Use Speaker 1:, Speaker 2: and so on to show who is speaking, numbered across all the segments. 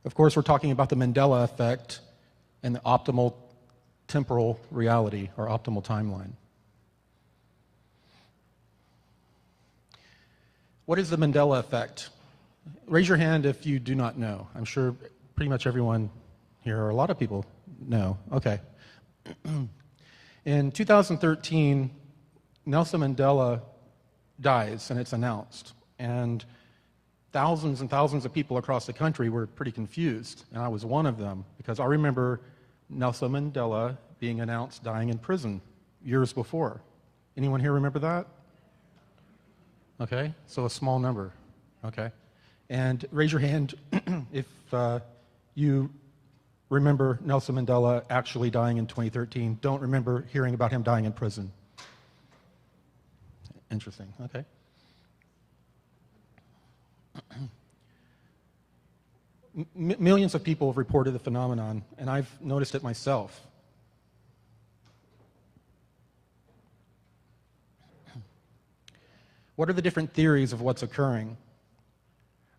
Speaker 1: Of course, we're talking about the Mandela effect and the optimal temporal reality, or optimal timeline. What is the Mandela effect? Raise your hand if you do not know. I'm sure pretty much everyone here, or a lot of people, know. Okay. In 2013, Nelson Mandela dies, and it's announced. And thousands and thousands of people across the country were pretty confused, and I was one of them, because I remember Nelson Mandela being announced dying in prison years before. Anyone here remember that? Okay, so a small number. Okay. And raise your hand if you remember Nelson Mandela actually dying in 2013. Don't remember hearing about him dying in prison. Interesting, okay. Millions of people have reported the phenomenon, and I've noticed it myself. What are the different theories of what's occurring?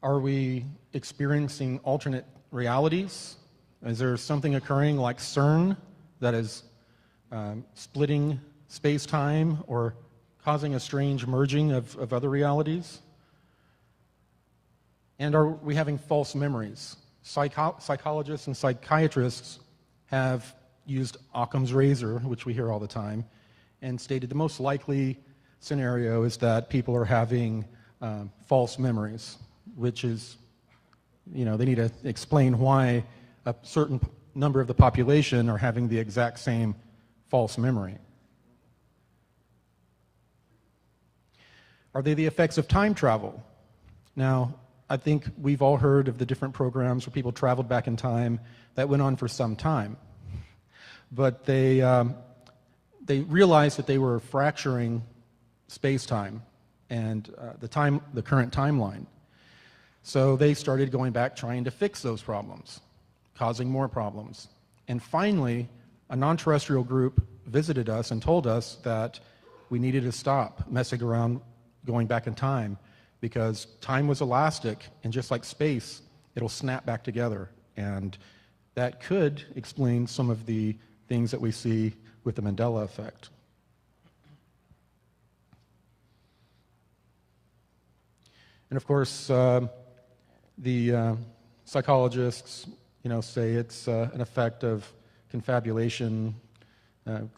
Speaker 1: Are we experiencing alternate realities? Is there something occurring like CERN that is splitting space-time or causing a strange merging of other realities? And are we having false memories? Psychologists and psychiatrists have used Occam's razor, which we hear all the time, and stated the most likely scenario is that people are having false memories, which is, they need to explain why a certain number of the population are having the exact same false memory. Are they the effects of time travel? Now, I think we've all heard of the different programs where people traveled back in time that went on for some time. But they realized that they were fracturing space-time and the current timeline. So they started going back trying to fix those problems, causing more problems. And finally, a non-terrestrial group visited us and told us that we needed to stop messing around going back in time, because time was elastic, and just like space, it'll snap back together. And that could explain some of the things that we see with the Mandela effect. And of course, the psychologists, say it's an effect of confabulation,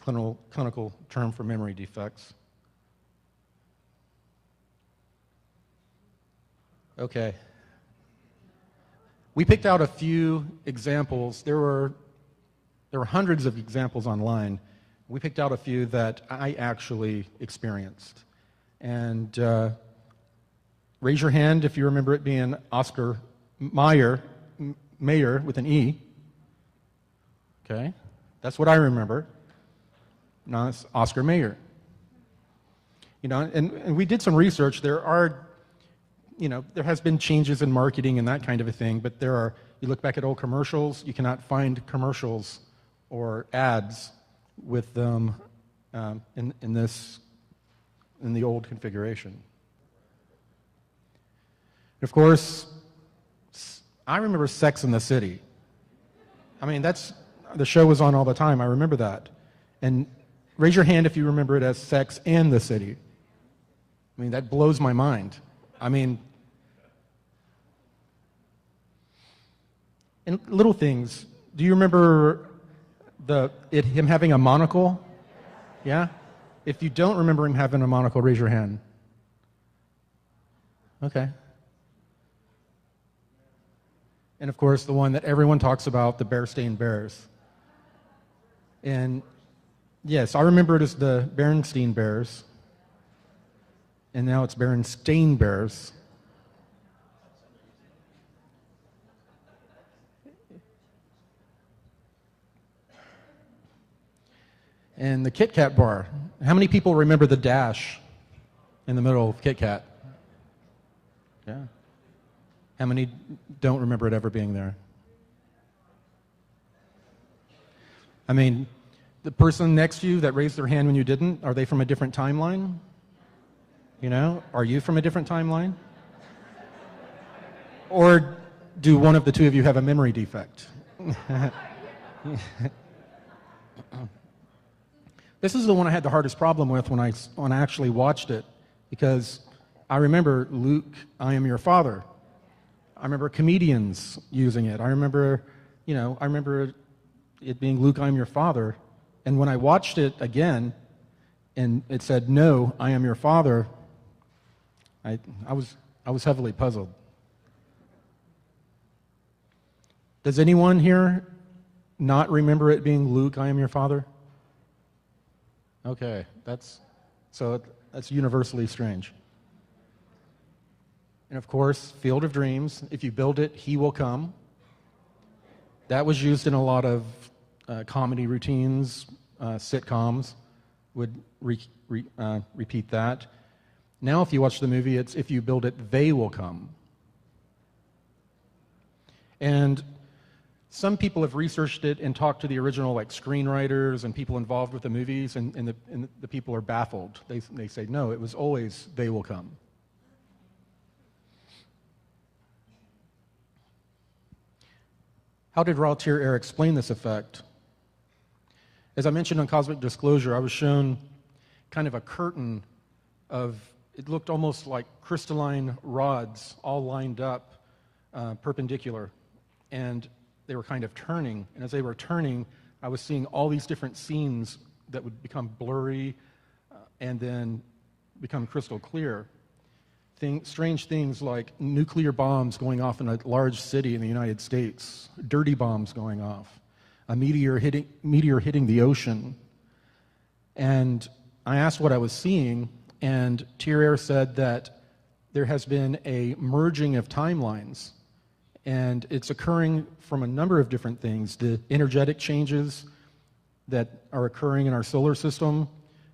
Speaker 1: clinical term for memory defects. Okay. We picked out a few examples. There were hundreds of examples online. We picked out a few that I actually experienced. And raise your hand if you remember it being Oscar Mayer with an E. Okay, that's what I remember. No, it's Oscar Mayer. And we did some research. There has been changes in marketing and that kind of a thing, but you look back at old commercials, you cannot find commercials or ads with them in the old configuration. Of course, I remember Sex and the City. The show was on all the time, I remember that. And raise your hand if you remember it as Sex and the City. That blows my mind. And little things. Do you remember him having a monocle? Yeah? If you don't remember him having a monocle, raise your hand. Okay. And of course, the one that everyone talks about, the Bear-Stained Bears. And yes, I remember it as the Berenstein Bears. And now it's Berenstain Bears. And the Kit Kat bar. How many people remember the dash in the middle of Kit Kat? Yeah. How many don't remember it ever being there? The person next to you that raised their hand when you didn't, are they from a different timeline? Are you from a different timeline? Or do one of the two of you have a memory defect? This is the one I had the hardest problem with when I actually watched it, because I remember Luke, I am your father. I remember comedians using it. I remember it being Luke, I am your father. And when I watched it again, and it said, no, I am your father, I was heavily puzzled. Does anyone here not remember it being Luke, I am your father? Okay, that's universally strange. And of course, Field of Dreams, if you build it, he will come. That was used in a lot of comedy routines, sitcoms would repeat that. Now if you watch the movie, it's if you build it, they will come. And some people have researched it and talked to the original screenwriters and people involved with the movies, and the people are baffled. They say, no, it was always they will come. How did Rautier explain this effect? As I mentioned on Cosmic Disclosure, I was shown kind of a curtain of, it looked almost like crystalline rods all lined up perpendicular, and they were kind of turning. And as they were turning, I was seeing all these different scenes that would become blurry and then become crystal clear. Strange things like nuclear bombs going off in a large city in the United States, dirty bombs going off, a meteor hitting the ocean. And I asked what I was seeing, and Thierry said that there has been a merging of timelines, and it's occurring from a number of different things. The energetic changes that are occurring in our solar system,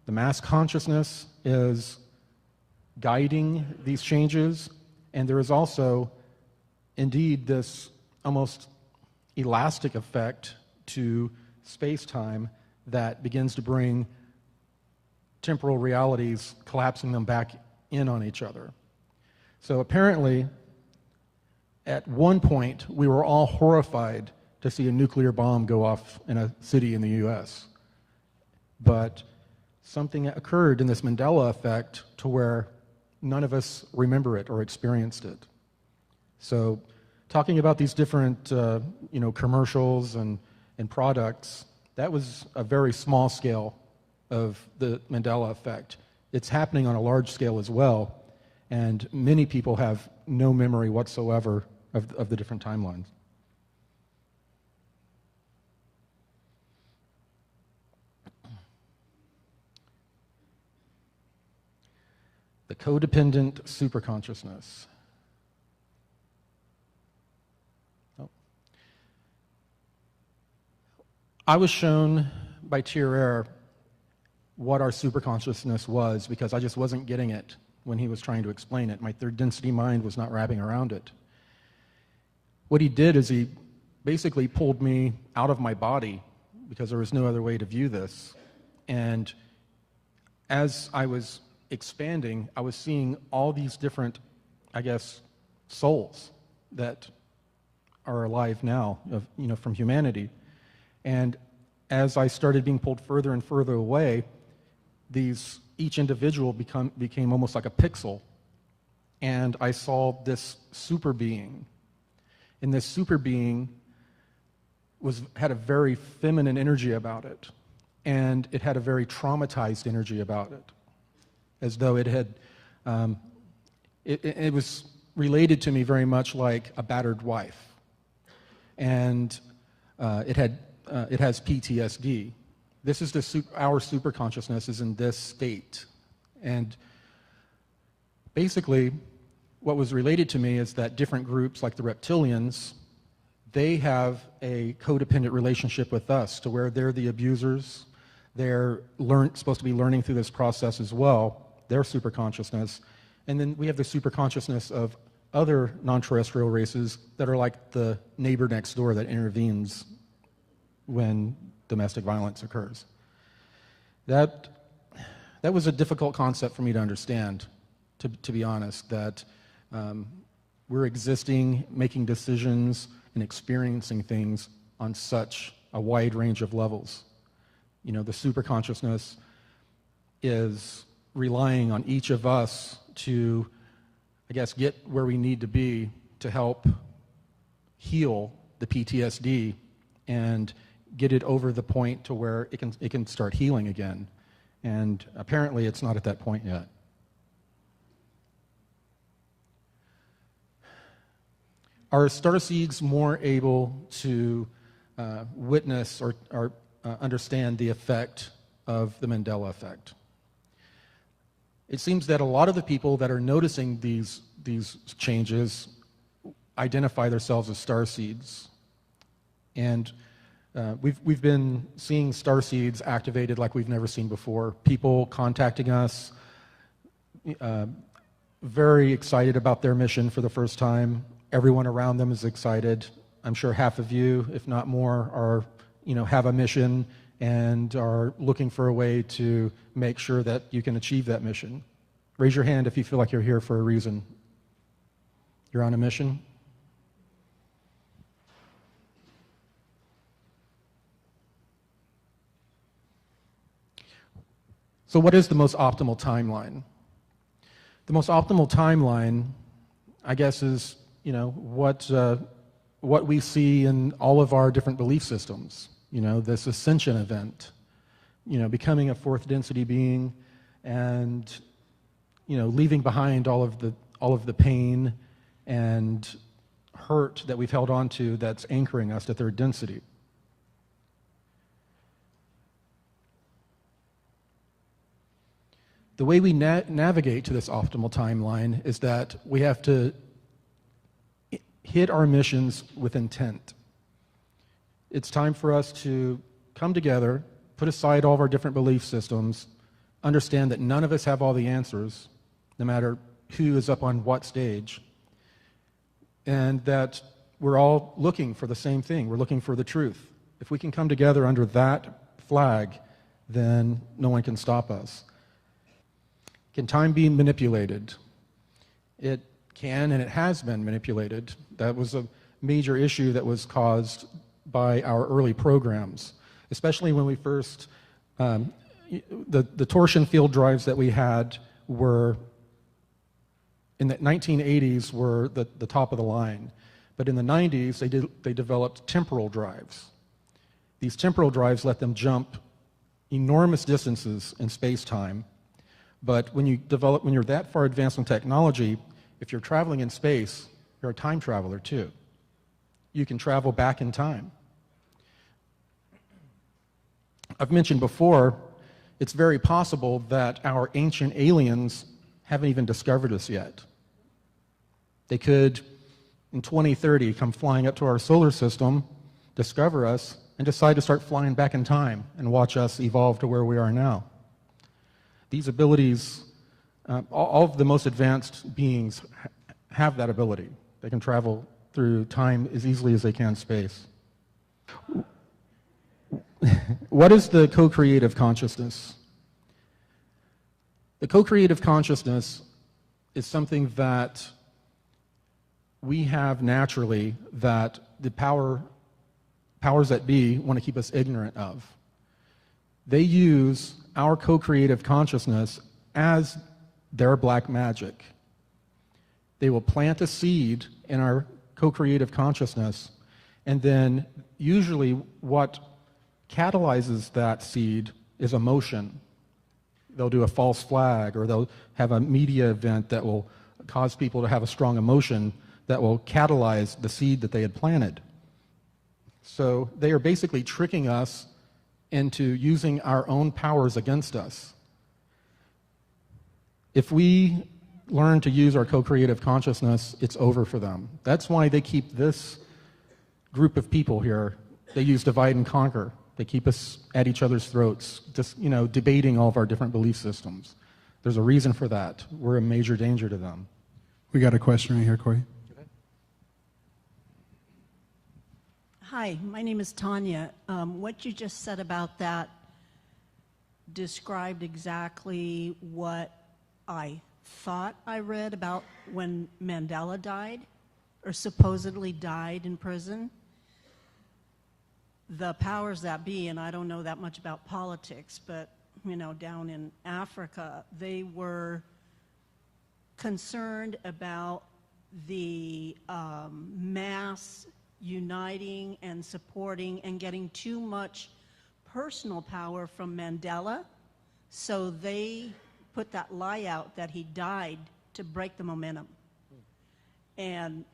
Speaker 1: the mass consciousness is guiding these changes, and there is also indeed this almost elastic effect to space-time that begins to bring temporal realities, collapsing them back in on each other. So apparently, at one point, we were all horrified to see a nuclear bomb go off in a city in the US. But something occurred in this Mandela effect to where none of us remember it or experienced it. So talking about these different commercials and products, that was a very small scale of the Mandela effect. It's happening on a large scale as well, and many people have no memory whatsoever of the different timelines. The codependent superconsciousness. Oh. I was shown by Thierry what our superconsciousness was because I just wasn't getting it when he was trying to explain it. My third density mind was not wrapping around it. What he did is he basically pulled me out of my body because there was no other way to view this. And as I was expanding, I was seeing all these different, souls that are alive now, from humanity. And as I started being pulled further and further away, each individual became almost like a pixel. And I saw this super being. And this super being had a very feminine energy about it. And it had a very traumatized energy about it, as though it had, it was related to me very much like a battered wife. And it has PTSD. This is our super consciousness is in this state. And basically, what was related to me is that different groups, like the reptilians, they have a codependent relationship with us to where they're the abusers. They're supposed to be learning through this process as well, their super consciousness. And then we have the super consciousness of other non-terrestrial races that are like the neighbor next door that intervenes when domestic violence occurs. That was a difficult concept for me to understand, to be honest, that we're existing, making decisions, and experiencing things on such a wide range of levels. You know, the superconsciousness is relying on each of us to, I guess, get where we need to be to help heal the PTSD and get it over the point to where it can start healing again. And apparently it's not at that point yet. Are starseeds more able to witness or understand the effect of the Mandela effect? It seems that a lot of the people that are noticing these changes identify themselves as starseeds. And we've been seeing starseeds activated like we've never seen before. People contacting us, very excited about their mission for the first time. Everyone around them is excited. I'm sure half of you, if not more, are, have a mission and are looking for a way to make sure that you can achieve that mission. Raise your hand if you feel like you're here for a reason. You're on a mission? So what is the most optimal timeline? The most optimal timeline, I guess, is what we see in all of our different belief systems. This ascension event, becoming a fourth density being, and leaving behind all of the pain and hurt that we've held on to that's anchoring us to third density. The way we navigate to this optimal timeline is that we have to hit our missions with intent. It's time for us to come together, put aside all of our different belief systems, understand that none of us have all the answers, no matter who is up on what stage, and that we're all looking for the same thing. We're looking for the truth. If we can come together under that flag, then no one can stop us. Can time be manipulated? It can, and it has been manipulated. That was a major issue that was caused by our early programs, especially when we first, the torsion field drives that we had were, in the 1980s, were the top of the line. But in the 90s, they developed temporal drives. These temporal drives let them jump enormous distances in space-time. But when you're that far advanced in technology, if you're traveling in space, you're a time traveler too. You can travel back in time. I've mentioned before, it's very possible that our ancient aliens haven't even discovered us yet. They could, in 2030, come flying up to our solar system, discover us, and decide to start flying back in time and watch us evolve to where we are now. These abilities, all of the most advanced beings have that ability. They can travel through time as easily as they can space. What is the co-creative consciousness? The co-creative consciousness is something that we have naturally that the powers that be want to keep us ignorant of. They use our co-creative consciousness as their black magic. They will plant a seed in our co-creative consciousness, and then usually what catalyzes that seed is emotion. They'll do a false flag, or they'll have a media event that will cause people to have a strong emotion that will catalyze the seed that they had planted. So they are basically tricking us into using our own powers against us. If we learn to use our co-creative consciousness, it's over for them. That's why they keep this group of people here. They use divide and conquer. They keep us at each other's throats, just debating all of our different belief systems. There's a reason for that. We're a major danger to them.
Speaker 2: We got a question right here, Corey.
Speaker 3: Hi, my name is Tanya. What you just said about that described exactly what I thought I read about when Mandela died. or supposedly died in prison, the powers that be, and I don't know that much about politics, but down in Africa, they were concerned about the mass uniting and supporting and getting too much personal power from Mandela, so they put that lie out that he died to break the momentum and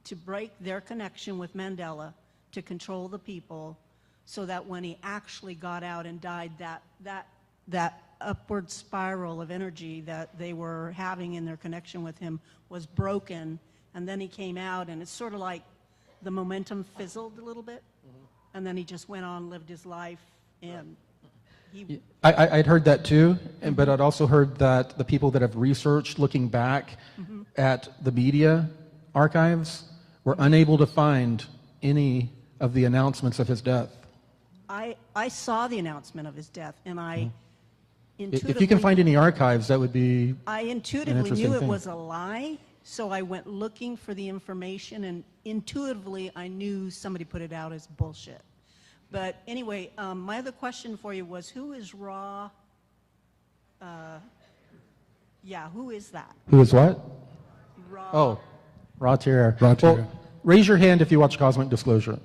Speaker 3: to break their connection with Mandela, to control the people, so that when he actually got out and died, that upward spiral of energy that they were having in their connection with him was broken, and then he came out, and it's sort of like the momentum fizzled a little bit, and then he just went on, lived his life, and
Speaker 1: I'd heard that too, but I'd also heard that the people that have researched looking back at the media archives were unable to find any of the announcements of his death.
Speaker 3: I saw the announcement of his death, and I intuitively...
Speaker 1: If you can find any archives, that would be
Speaker 3: I intuitively knew it was a lie, so I went looking for the information, and intuitively I knew somebody put it out as bullshit. But anyway, my other question for you was, who is Ra? Who is that?
Speaker 1: Who is what?
Speaker 3: Ra.
Speaker 1: Oh, Ra Tier.
Speaker 2: Ra Tier.
Speaker 1: Well, raise your hand if you watch Cosmic Disclosure.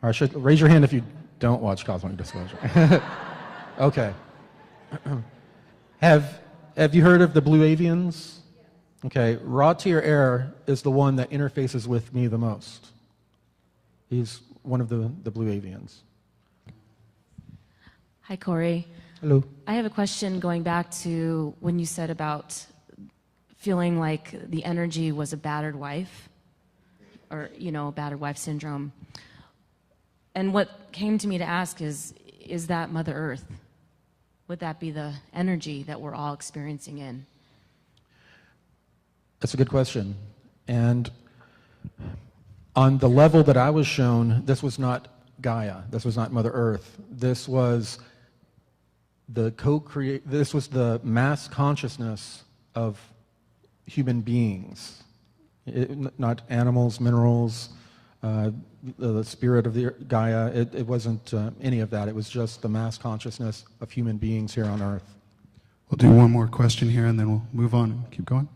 Speaker 1: Or raise your hand if you don't watch Cosmic Disclosure. Okay. Have you heard of the Blue Avians? Okay, Ra Tier Air is the one that interfaces with me the most. He's one of the Blue Avians.
Speaker 4: Hi, Corey.
Speaker 1: Hello.
Speaker 4: I have a question going back to when you said about feeling like the energy was a battered wife, or, battered wife syndrome. And what came to me to ask is that Mother Earth? Would that be the energy that we're all experiencing in?
Speaker 1: That's a good question. And on the level that I was shown, this was not Gaia. This was not Mother Earth. This was this was the mass consciousness of human beings, not animals, minerals, the spirit of the Gaia. It wasn't any of that. It was just the mass consciousness of human beings here on Earth.
Speaker 2: We'll do one more question here, and then we'll move on and keep going.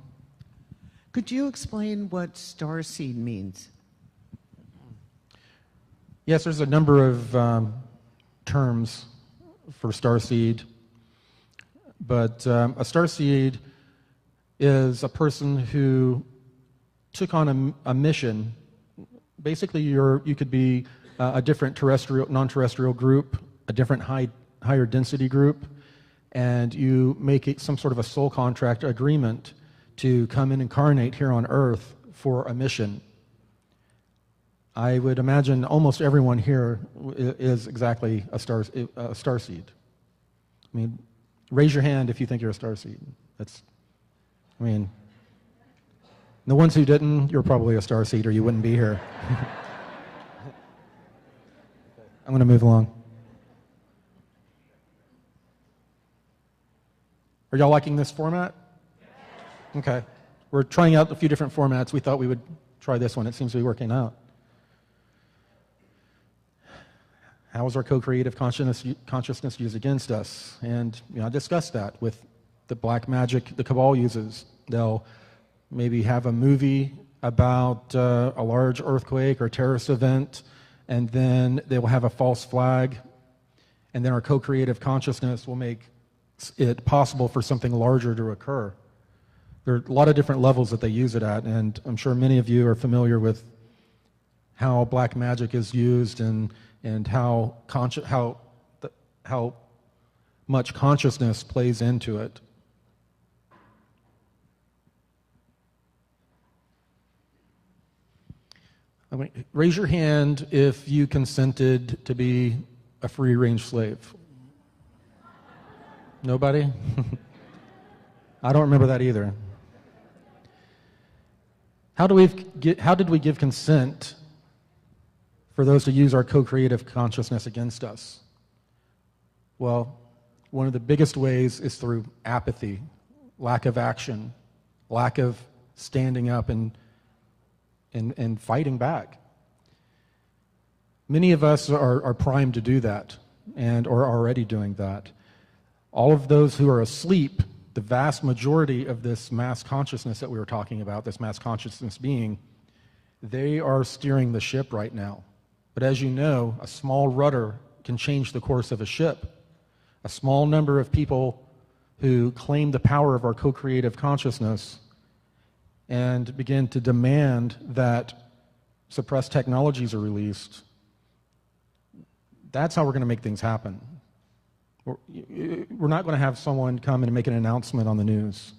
Speaker 5: Could you explain what starseed means?
Speaker 1: Yes, there's a number of terms for starseed, but a starseed is a person who took on a mission. Basically, you could be a different non-terrestrial group, a different higher density group, and you make some sort of a soul contract agreement to come and incarnate here on Earth for a mission. I would imagine almost everyone here is exactly a starseed. I mean, raise your hand if you think you're a starseed. The ones who didn't, you're probably a starseed or you wouldn't be here. I'm going to move along. Are y'all liking this format? Okay. We're trying out a few different formats. We thought we would try this one. It seems to be working out. How is our co-creative consciousness used against us? And I discussed that with the black magic the Cabal uses. They'll maybe have a movie about a large earthquake or terrorist event, and then they will have a false flag, and then our co-creative consciousness will make it possible for something larger to occur. There are a lot of different levels that they use it at, and I'm sure many of you are familiar with how black magic is used and how much consciousness plays into it. Raise your hand if you consented to be a free-range slave. Nobody? I don't remember that either. How did we give consent for those to use our co-creative consciousness against us? Well, one of the biggest ways is through apathy, lack of action, lack of standing up and and fighting back. Many of us are primed to do that and are already doing that. All of those who are asleep, the vast majority of this mass consciousness that we were talking about, this mass consciousness being, they are steering the ship right now. But as you know, a small rudder can change the course of a ship. A small number of people who claim the power of our co-creative consciousness and begin to demand that suppressed technologies are released, that's how we're going to make things happen. We're not going to have someone come and make an announcement on the news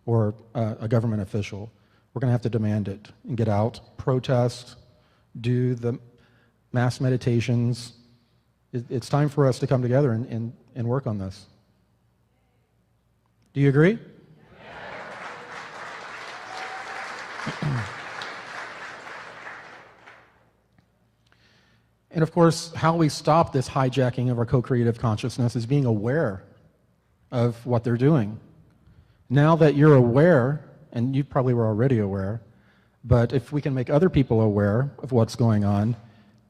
Speaker 1: or a government official. We're going to have to demand it and get out, protest, do the mass meditations. It's time for us to come together and work on this. Do you agree? And of course, how we stop this hijacking of our co-creative consciousness is being aware of what they're doing. Now that you're aware, and you probably were already aware, but if we can make other people aware of what's going on,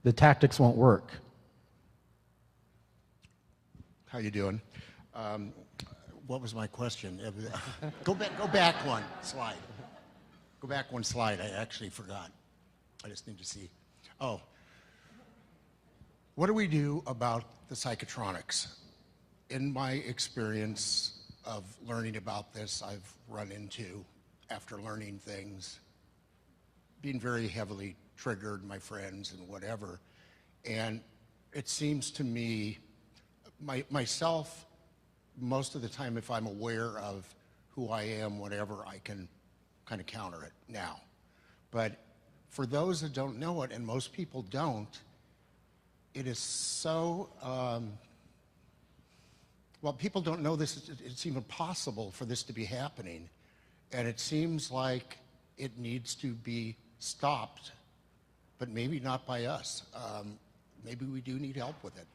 Speaker 1: the tactics won't work.
Speaker 6: How you doing? What was my question? Go back one slide. Go back one slide. I actually forgot. I just need to see. Oh. What do we do about the psychotronics? In my experience of learning about this, I've run into, after learning things, being very heavily triggered, my friends and whatever. And it seems to me, myself, most of the time, if I'm aware of who I am, whatever, I can kind of counter it now. But for those that don't know it, and most people don't, it is so, well, people don't know this, it's even possible for this to be happening. And it seems like it needs to be stopped, but maybe not by us. Maybe we do need help with it.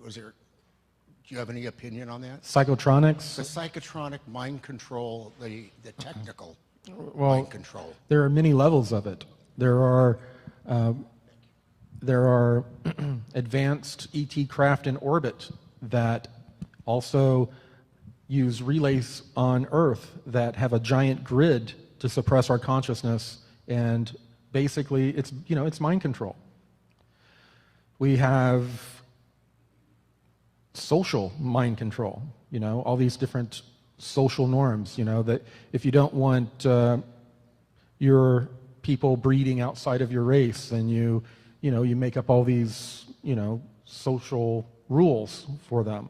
Speaker 6: Do you have any opinion on that?
Speaker 1: Psychotronics?
Speaker 6: The psychotronic mind control, the technical
Speaker 1: Well,
Speaker 6: mind control.
Speaker 1: there are many levels of it. There are advanced ET craft in orbit that also use relays on Earth that have a giant grid to suppress our consciousness, and basically it's mind control. We have social mind control, all these different social norms, that if you don't want your people breeding outside of your race, then you make up all these, social rules for them.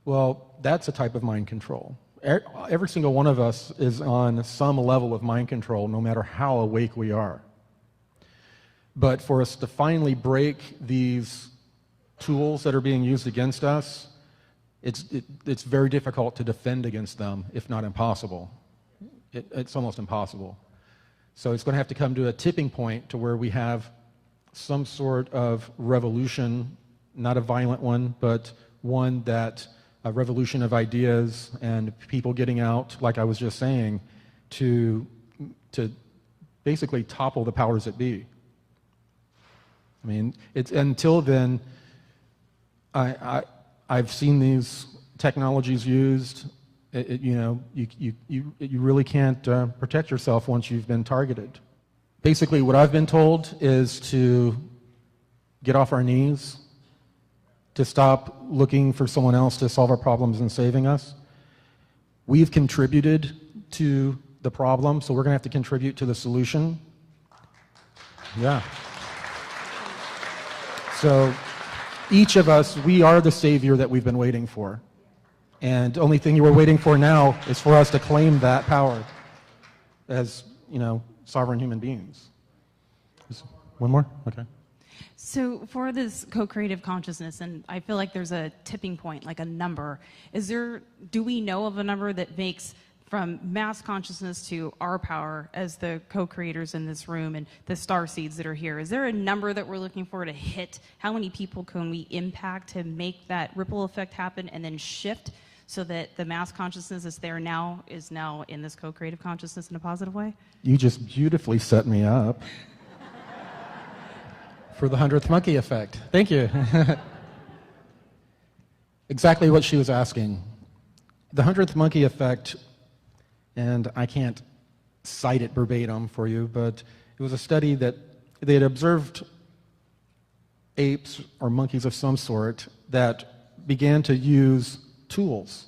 Speaker 1: Well, that's a type of mind control. Every single one of us is on some level of mind control, no matter how awake we are. But for us to finally break these tools that are being used against us, it's very difficult to defend against them, if not impossible. It's almost impossible. So it's going to have to come to a tipping point to where we have some sort of revolution, not a violent one, but one that a revolution of ideas and people getting out, like I was just saying, to basically topple the powers that be. I mean, it's until then. I've seen these technologies used. You really can't protect yourself once you've been targeted. Basically, what I've been told is to get off our knees, to stop looking for someone else to solve our problems and saving us. We've contributed to the problem, so we're going to have to contribute to the solution. Yeah. So each of us, we are the savior that we've been waiting for. And the only thing you were waiting for now is for us to claim that power as, sovereign human beings. One more? Okay.
Speaker 7: So for this co-creative consciousness, and I feel like there's a tipping point, like a number, do we know of a number that makes from mass consciousness to our power as the co-creators in this room and the star seeds that are here? Is there a number that we're looking for to hit? How many people can we impact to make that ripple effect happen and then shift so that the mass consciousness is there now is now in this co-creative consciousness in a positive way?
Speaker 1: You just beautifully set me up for the 100th monkey effect. Thank you. Exactly what she was asking. The 100th monkey effect, and I can't cite it verbatim for you, but it was a study that they had observed apes or monkeys of some sort that began to use tools,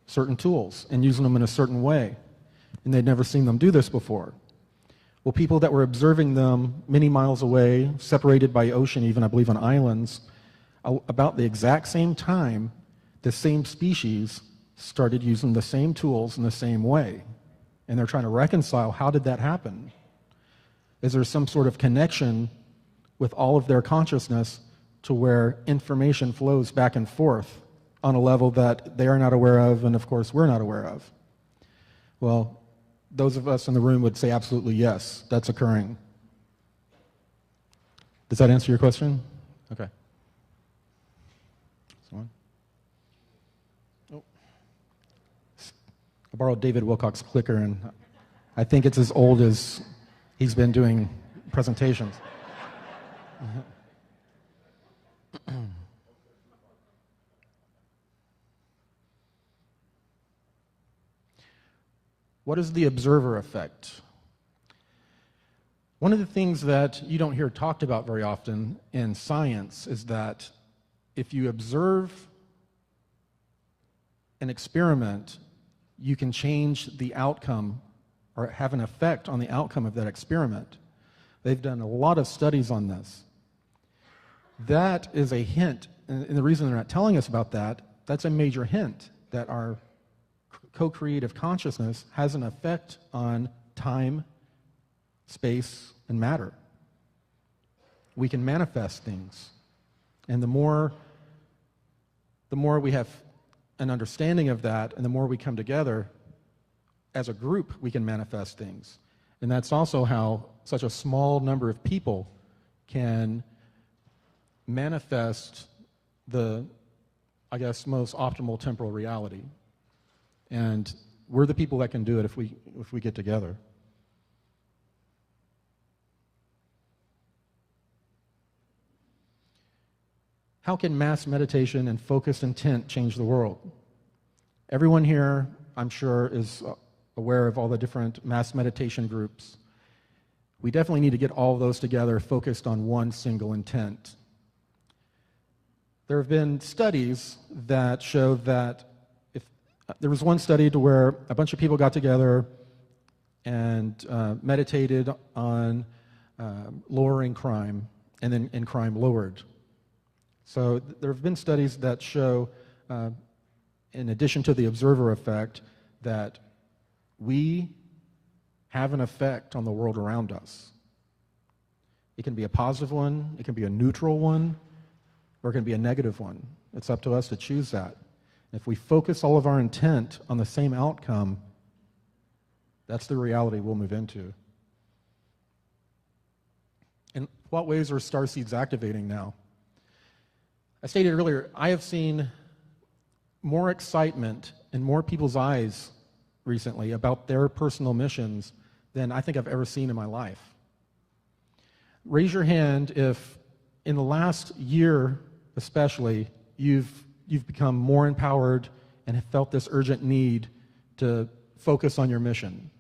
Speaker 1: certain tools, and using them in a certain way. And they'd never seen them do this before. Well, people that were observing them many miles away, separated by ocean, even I believe on islands, about the exact same time, the same species started using the same tools in the same way. And they're trying to reconcile, how did that happen? Is there some sort of connection with all of their consciousness to where information flows back and forth on a level that they are not aware of, and of course we're not aware of? Well, those of us in the room would say absolutely yes, that's occurring. Does that answer your question? Okay. Oh. I borrowed David Wilcock's clicker, and I think it's as old as he's been doing presentations. What is the observer effect? One of the things that you don't hear talked about very often in science is that if you observe an experiment, you can change the outcome or have an effect on the outcome of that experiment. They've done a lot of studies on this. That is a hint, and the reason they're not telling us about that, that's a major hint that our co-creative consciousness has an effect on time, space, and matter. We can manifest things. And the more we have an understanding of that, and the more we come together as a group, we can manifest things. And that's also how such a small number of people can manifest the, I guess, most optimal temporal reality. And we're the people that can do it if we get together. How can mass meditation and focused intent change the world? Everyone here, I'm sure, is aware of all the different mass meditation groups. We definitely need to get all of those together, focused on one single intent. There have been studies that show that there was one study to where a bunch of people got together and meditated on lowering crime, and crime lowered. So there have been studies that show, in addition to the observer effect, that we have an effect on the world around us. It can be a positive one, it can be a neutral one, or it can be a negative one. It's up to us to choose that. If we focus all of our intent on the same outcome, that's the reality we'll move into. In what ways are starseeds activating now? I stated earlier, I have seen more excitement in more people's eyes recently about their personal missions than I think I've ever seen in my life. Raise your hand if in the last year especially you've become more empowered and have felt this urgent need to focus on your mission.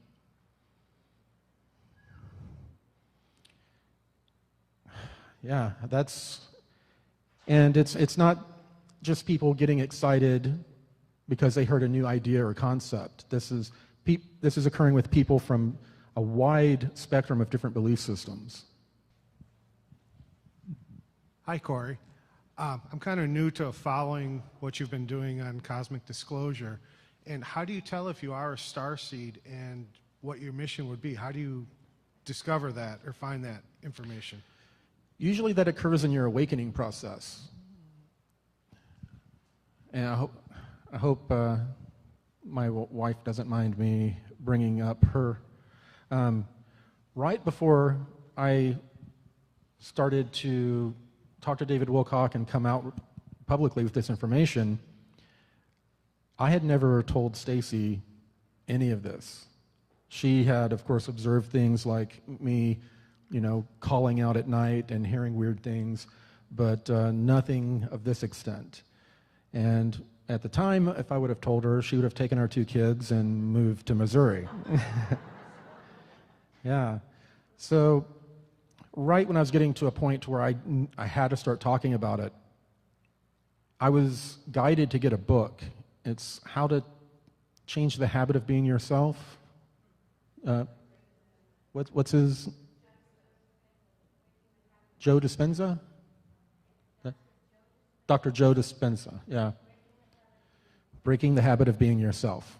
Speaker 1: Yeah, and it's not just people getting excited because they heard a new idea or concept. This is occurring with people from a wide spectrum of different belief systems.
Speaker 8: Hi, Corey. I'm kind of new to following what you've been doing on cosmic disclosure. And how do you tell if you are a starseed and what your mission would be? How do you discover that or find that information?
Speaker 1: Usually that occurs in your awakening process. And I hope my wife doesn't mind me bringing up her. Right before I started to talk to David Wilcock and come out publicly with this information, I had never told Stacy any of this. She had, of course, observed things like me, calling out at night and hearing weird things, but nothing of this extent. And at the time, if I would have told her, she would have taken our 2 kids and moved to Missouri. Yeah. So right when I was getting to a point where I had to start talking about it, I was guided to get a book. It's How to Change the Habit of Being Yourself. What's his? Joe Dispenza? Dr. Joe Dispenza, yeah. Breaking the Habit of Being Yourself.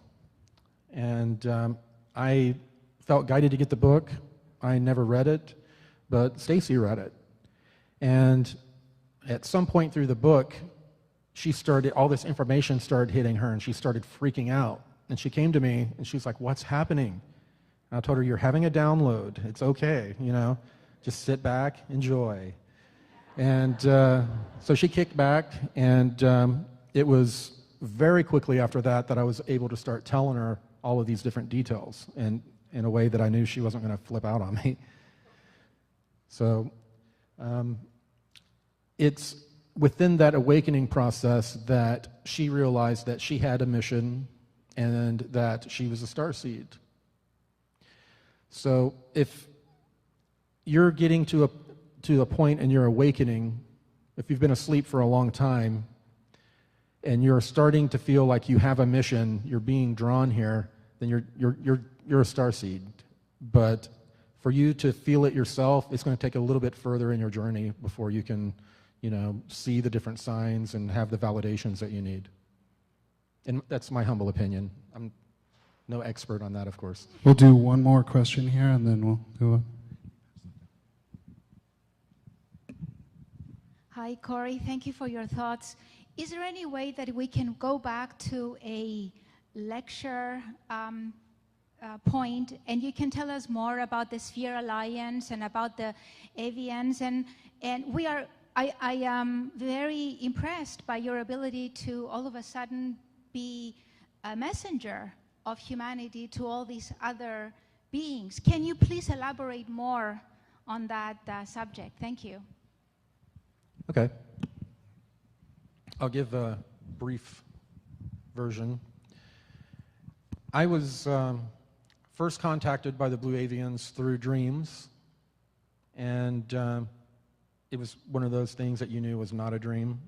Speaker 1: And I felt guided to get the book. I never read it, but Stacy read it. And at some point through the book, all this information started hitting her, and she started freaking out. And she came to me, and she's like, "What's happening?" And I told her, "You're having a download. It's okay, just sit back, enjoy." And so she kicked back, and it was very quickly after that I was able to start telling her all of these different details, and in a way that I knew she wasn't going to flip out on me. So it's within that awakening process that she realized that she had a mission and that she was a starseed. So if you're getting to a point in your awakening, if you've been asleep for a long time and you're starting to feel like you have a mission, you're being drawn here, then you're a starseed. But for you to feel it yourself, it's going to take a little bit further in your journey before you can, see the different signs and have the validations that you need. And that's my humble opinion. I'm no expert on that, of course.
Speaker 2: We'll do one more question here, and then we'll go on.
Speaker 9: Hi, Corey. Thank you for your thoughts. Is there any way that we can go back to a lecture point, and you can tell us more about the Sphere Alliance and about the avians? And I am very impressed by your ability to all of a sudden be a messenger of humanity to all these other beings. Can you please elaborate more on that subject? Thank you.
Speaker 1: Okay. I'll give a brief version. I was first contacted by the Blue Avians through dreams, and it was one of those things that you knew was not a dream.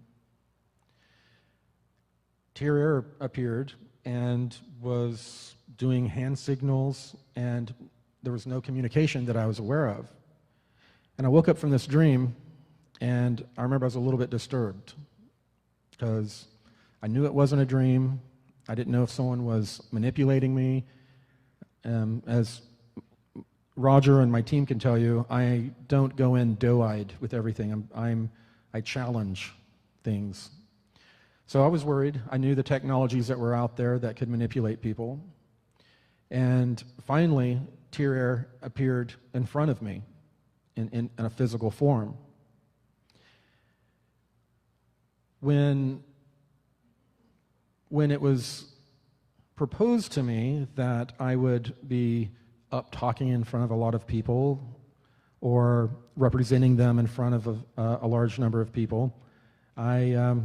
Speaker 1: Tyr appeared and was doing hand signals, and there was no communication that I was aware of. And I woke up from this dream, and I remember I was a little bit disturbed because I knew it wasn't a dream. I didn't know if someone was manipulating me. As Roger and my team can tell you, I don't go in doe-eyed with everything. I challenge things. So I was worried. I knew the technologies that were out there that could manipulate people. And finally, Tyr appeared in front of me in a physical form. When it was proposed to me that I would be up talking in front of a lot of people or representing them in front of a large number of people, I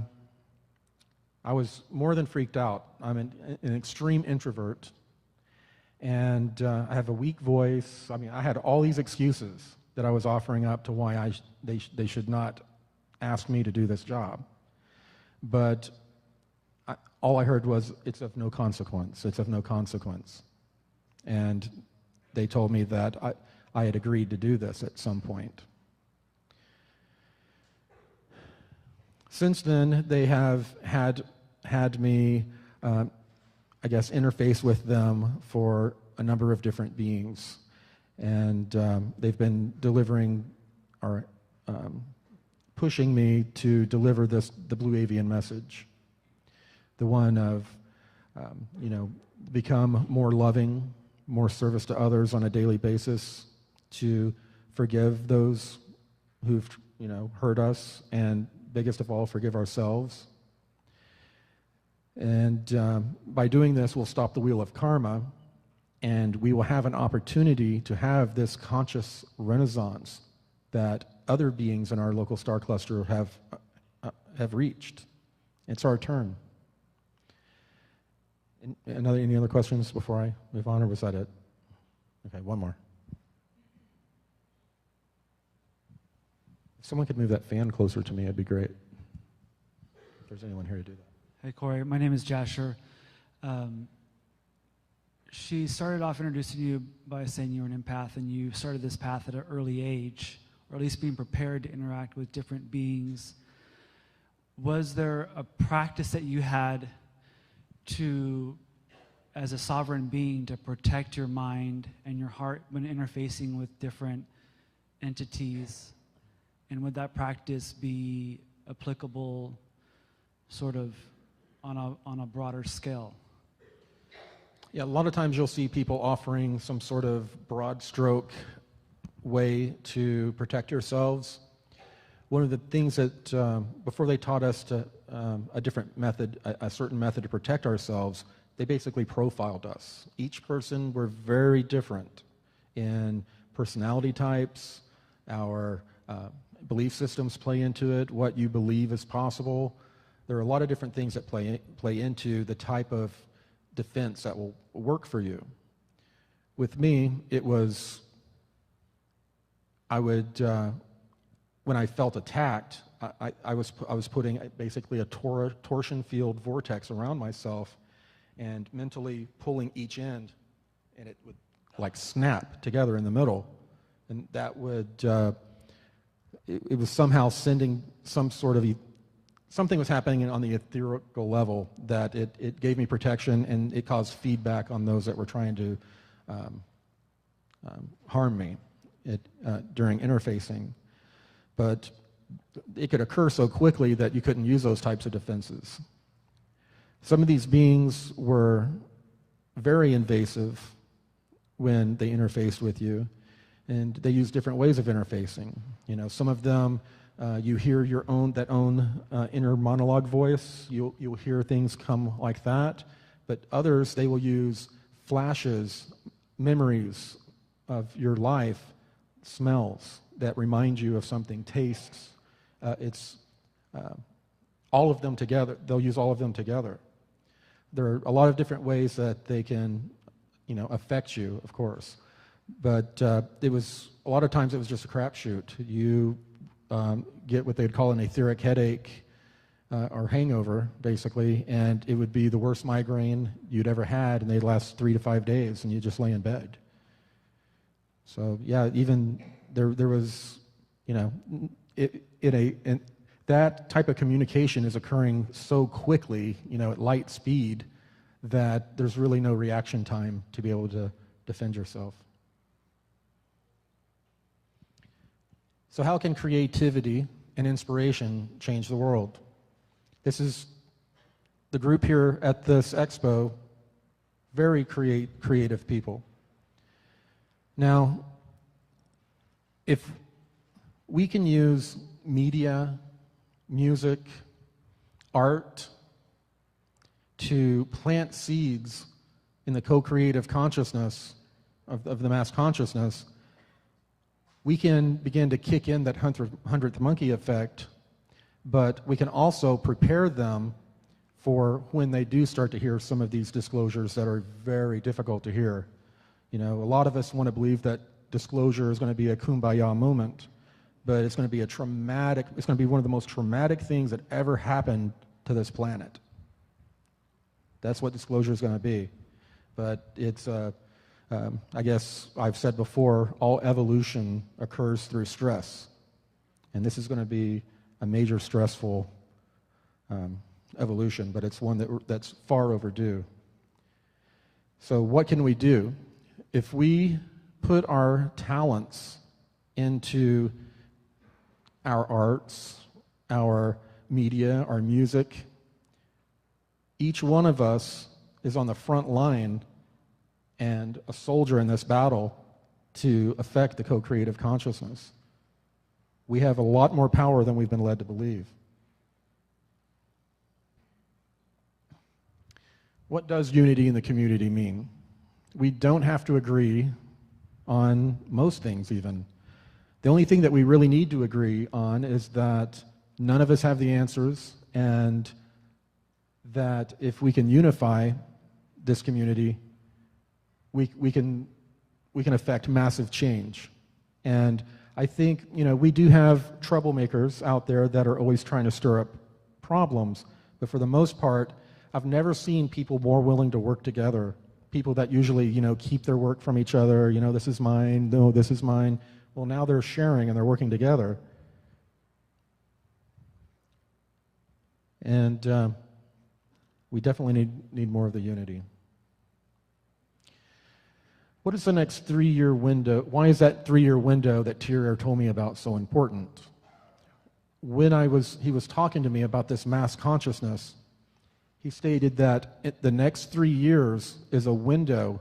Speaker 1: was more than freaked out. I'm an extreme introvert, and I have a weak voice. I mean, I had all these excuses that I was offering up to why they should not ask me to do this job. But all I heard was, "It's of no consequence. It's of no consequence." And they told me that I had agreed to do this at some point. Since then, they have had me, I guess, interface with them for a number of different beings. And they've been delivering or pushing me to deliver the Blue Avian message. The one of, become more loving, more service to others on a daily basis, to forgive those who've, hurt us, and biggest of all, forgive ourselves. And by doing this, we'll stop the wheel of karma, and we will have an opportunity to have this conscious renaissance that other beings in our local star cluster have reached. It's our turn. Any other questions before I move on, or was that it? Okay, one more. If someone could move that fan closer to me, it'd be great. If there's anyone here to do that.
Speaker 10: Hey, Corey. My name is Jasher. She started off introducing you by saying you were an empath, and you started this path at an early age, or at least being prepared to interact with different beings. Was there a practice that you had to, as a sovereign being, to protect your mind and your heart when interfacing with different entities? And would that practice be applicable sort of on a broader scale?
Speaker 1: Yeah, a lot of times you'll see people offering some sort of broad stroke way to protect yourselves. One of the things that, before they taught us a different method, a certain method to protect ourselves, they basically profiled us. Each person were very different in personality types, our belief systems play into it, what you believe is possible. There are a lot of different things that play into the type of defense that will work for you. With me, it was, I would, when I felt attacked, I was putting basically a torsion field vortex around myself and mentally pulling each end, and it would like snap together in the middle. And that would, it was somehow sending some sort of, something was happening on the etherical level that it gave me protection, and it caused feedback on those that were trying to harm me during interfacing. But it could occur so quickly that you couldn't use those types of defenses. Some of these beings were very invasive when they interfaced with you, and they use different ways of interfacing. You know, some of them, you hear your own inner monologue voice. You'll hear things come like that. But others, they will use flashes, memories of your life, smells that remind you of something, tastes. It's all of them together. They'll use all of them together. There are a lot of different ways that they can, affect you, of course. But it was, a lot of times it was just a crapshoot. You get what they'd call an etheric headache or hangover, basically, and it would be the worst migraine you'd ever had, and they'd last 3 to 5 days, and you just lay in bed. So, yeah, even there was, that type of communication is occurring so quickly, at light speed, that there's really no reaction time to be able to defend yourself. So how can creativity and inspiration change the world? This is the group here at this expo, very creative people. Now, if we can use media, music, art to plant seeds in the co-creative consciousness of the mass consciousness, we can begin to kick in that 100th monkey effect, but we can also prepare them for when they do start to hear some of these disclosures that are very difficult to hear. A lot of us want to believe that disclosure is going to be a kumbaya moment, but it's going to be it's going to be one of the most traumatic things that ever happened to this planet. That's what disclosure is going to be. But it's, I guess I've said before, all evolution occurs through stress. And this is going to be a major stressful evolution, but it's one that's far overdue. So what can we do? If we put our talents into our arts, our media, our music, each one of us is on the front line and a soldier in this battle to affect the co-creative consciousness. We have a lot more power than we've been led to believe. What does unity in the community mean? We don't have to agree on most things even. The only thing that we really need to agree on is that none of us have the answers, and that if we can unify this community, we can affect massive change. And I think, we do have troublemakers out there that are always trying to stir up problems, but for the most part, I've never seen people more willing to work together. People that usually, keep their work from each other, this is mine, no, this is mine. Well, now they're sharing and they're working together. And we definitely need more of the unity. What is the next 3-year window? Why is that 3-year window that Thierry told me about so important? When he was talking to me about this mass consciousness, he stated that the next 3 years is a window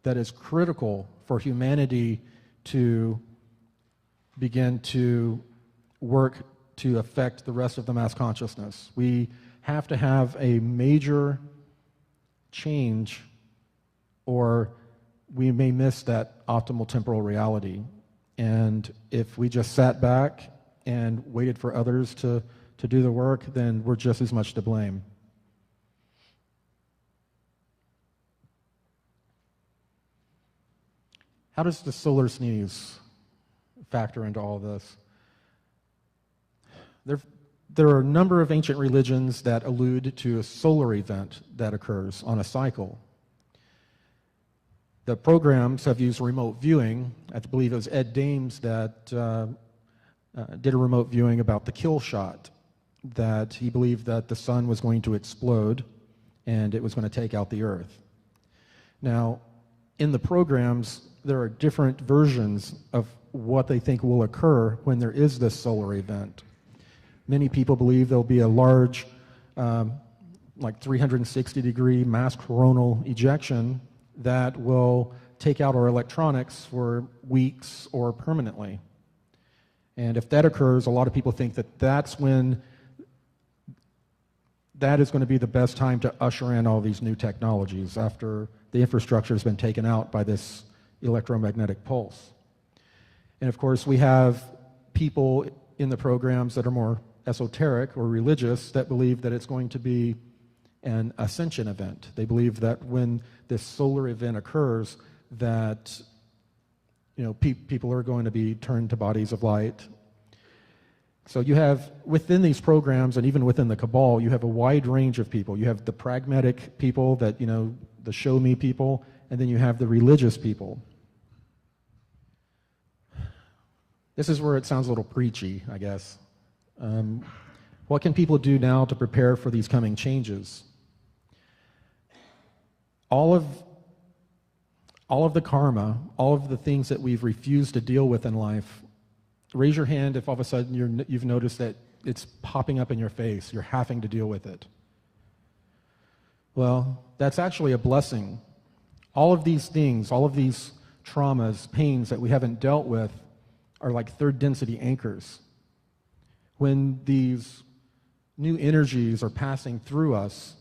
Speaker 1: that is critical for humanity to begin to work to affect the rest of the mass consciousness. We have to have a major change, or we may miss that optimal temporal reality. And if we just sat back and waited for others to do the work, then we're just as much to blame. How does the solar sneeze factor into all this? There are a number of ancient religions that allude to a solar event that occurs on a cycle. The programs have used remote viewing. I believe it was Ed Dames that did a remote viewing about the kill shot, that he believed that the sun was going to explode and it was going to take out the Earth. Now, in the programs, there are different versions of what they think will occur when there is this solar event. Many people believe there'll be a large, like 360-degree mass coronal ejection that will take out our electronics for weeks or permanently. And if that occurs, a lot of people think that that's when that is going to be the best time to usher in all these new technologies after the infrastructure has been taken out by this electromagnetic pulse. And of course, we have people in the programs that are more esoteric or religious that believe that it's going to be an ascension event. They believe that when this solar event occurs, that people are going to be turned to bodies of light. So you have, within these programs and even within the cabal, you have a wide range of people. You have the pragmatic people that, the show me people, and then you have the religious people. This is where it sounds a little preachy, I guess. What can people do now to prepare for these coming changes? All of the karma, all of the things that we've refused to deal with in life, raise your hand if all of a sudden you've noticed that it's popping up in your face, you're having to deal with it. Well, that's actually a blessing. All of these things, all of these traumas, pains that we haven't dealt with are like third density anchors. When these new energies are passing through us,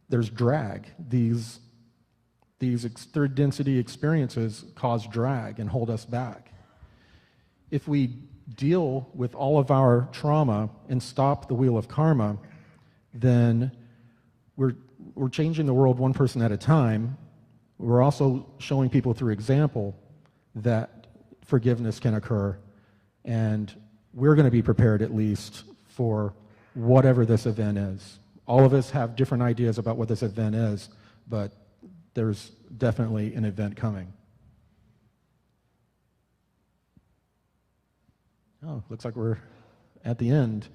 Speaker 1: there's drag. These third density experiences cause drag and hold us back. If we deal with all of our trauma and stop the wheel of karma, then we're changing the world one person at a time. We're also showing people through example that forgiveness can occur, and we're going to be prepared at least for whatever this event is. All of us have different ideas about what this event is, but there's definitely an event coming. Oh, looks like we're at the end.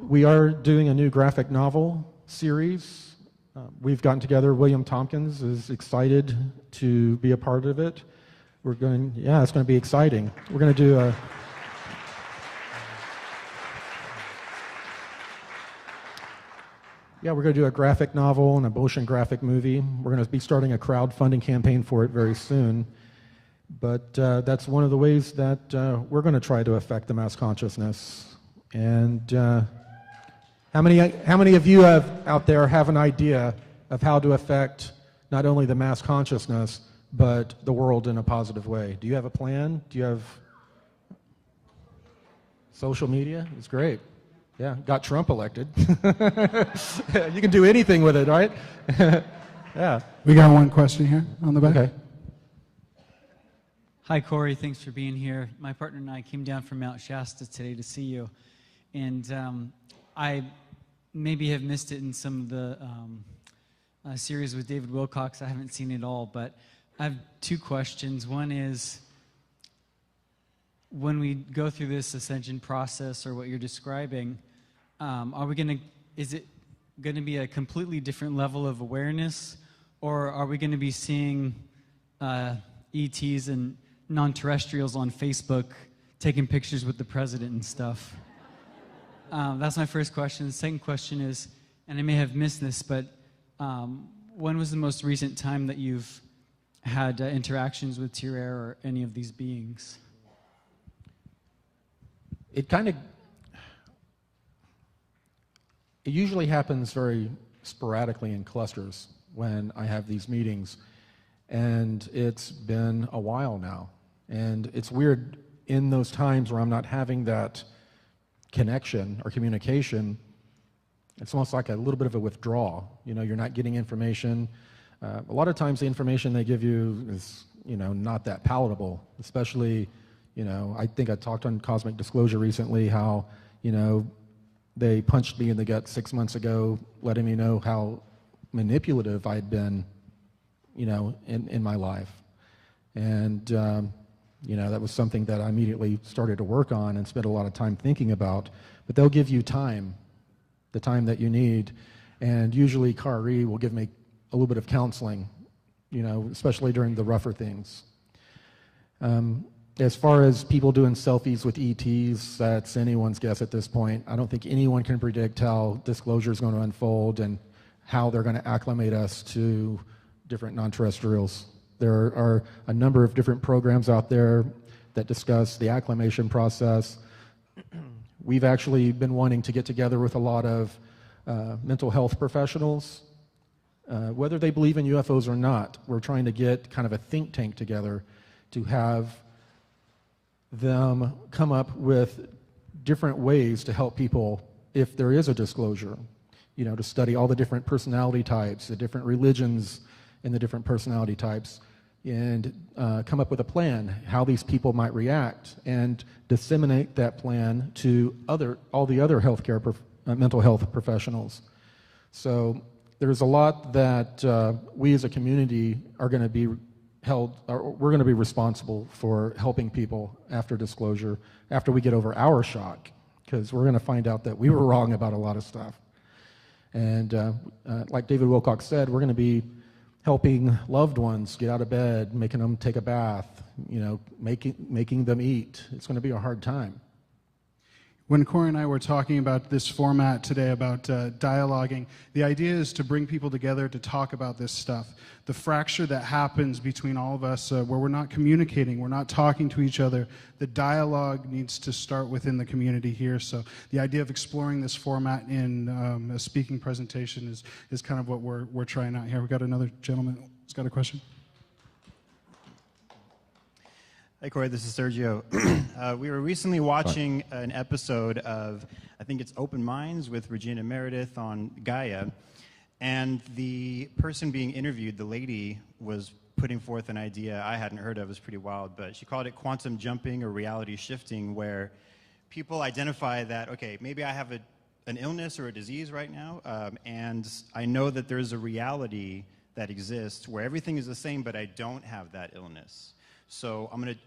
Speaker 1: We are doing a new graphic novel series. We've gotten together. William Tompkins is excited to be a part of it. It's going to be exciting. We're going to do a... we're going to do a graphic novel and a motion graphic movie. We're going to be starting a crowdfunding campaign for it very soon. But that's one of the ways that we're going to try to affect the mass consciousness. And How many of you out there have an idea of how to affect not only the mass consciousness, but the world in a positive way? Do you have a plan? Do you have social media? It's great. Yeah, got Trump elected. You can do anything with it, right? Yeah.
Speaker 2: We got one question here on the back.
Speaker 1: Okay.
Speaker 11: Hi, Corey. Thanks for being here. My partner and I came down from Mount Shasta today to see you. And I maybe have missed it in some of the series with David Wilcock. I haven't seen it all, but I have two questions. One is, when we go through this ascension process or what you're describing, is it going to be a completely different level of awareness, or are we going to be seeing ETs and non-terrestrials on Facebook taking pictures with the president and stuff? That's my first question. The second question is, and I may have missed this, but when was the most recent time that you've had interactions with Tier Air or any of these beings?
Speaker 1: It usually happens very sporadically in clusters when I have these meetings, and it's been a while now. And it's weird in those times where I'm not having that connection or communication. It's almost like a little bit of a withdrawal. You know, you're not getting information. A lot of times the information they give you is, not that palatable, especially, I think I talked on Cosmic Disclosure recently how, they punched me in the gut 6 months ago, letting me know how manipulative I'd been, in my life. And, that was something that I immediately started to work on and spent a lot of time thinking about. But they'll give you time, the time that you need. And usually Kari will give me a little bit of counseling, especially during the rougher things. As far as people doing selfies with ETs, that's anyone's guess at this point. I don't think anyone can predict how disclosure is going to unfold and how they're going to acclimate us to different non-terrestrials. There are a number of different programs out there that discuss the acclimation process. We've actually been wanting to get together with a lot of mental health professionals. Whether they believe in UFOs or not, we're trying to get kind of a think tank together to have them come up with different ways to help people if there is a disclosure, to study all the different personality types, the different religions and the different personality types, and come up with a plan how these people might react and disseminate that plan to all the other healthcare mental health professionals. So there's a lot that we as a community are going to be we're going to be responsible for helping people after disclosure, after we get over our shock, because we're going to find out that we were wrong about a lot of stuff. And like David Wilcock said, we're going to be helping loved ones get out of bed, making them take a bath, making them eat. It's going to be a hard time.
Speaker 2: When Corey and I were talking about this format today, about dialoguing, the idea is to bring people together to talk about this stuff. The fracture that happens between all of us, where we're not communicating, we're not talking to each other, the dialogue needs to start within the community here. So the idea of exploring this format in a speaking presentation is kind of what we're trying out here. We've got another gentleman who's got a question.
Speaker 12: Hi, Corey. This is Sergio. We were recently watching an episode of, I think it's Open Minds with Regina Meredith on Gaia, and the person being interviewed, the lady, was putting forth an idea I hadn't heard of. It was pretty wild, but she called it quantum jumping or reality shifting, where people identify that, okay, maybe I have an illness or a disease right now, and I know that there's a reality that exists where everything is the same, but I don't have that illness. So I'm going to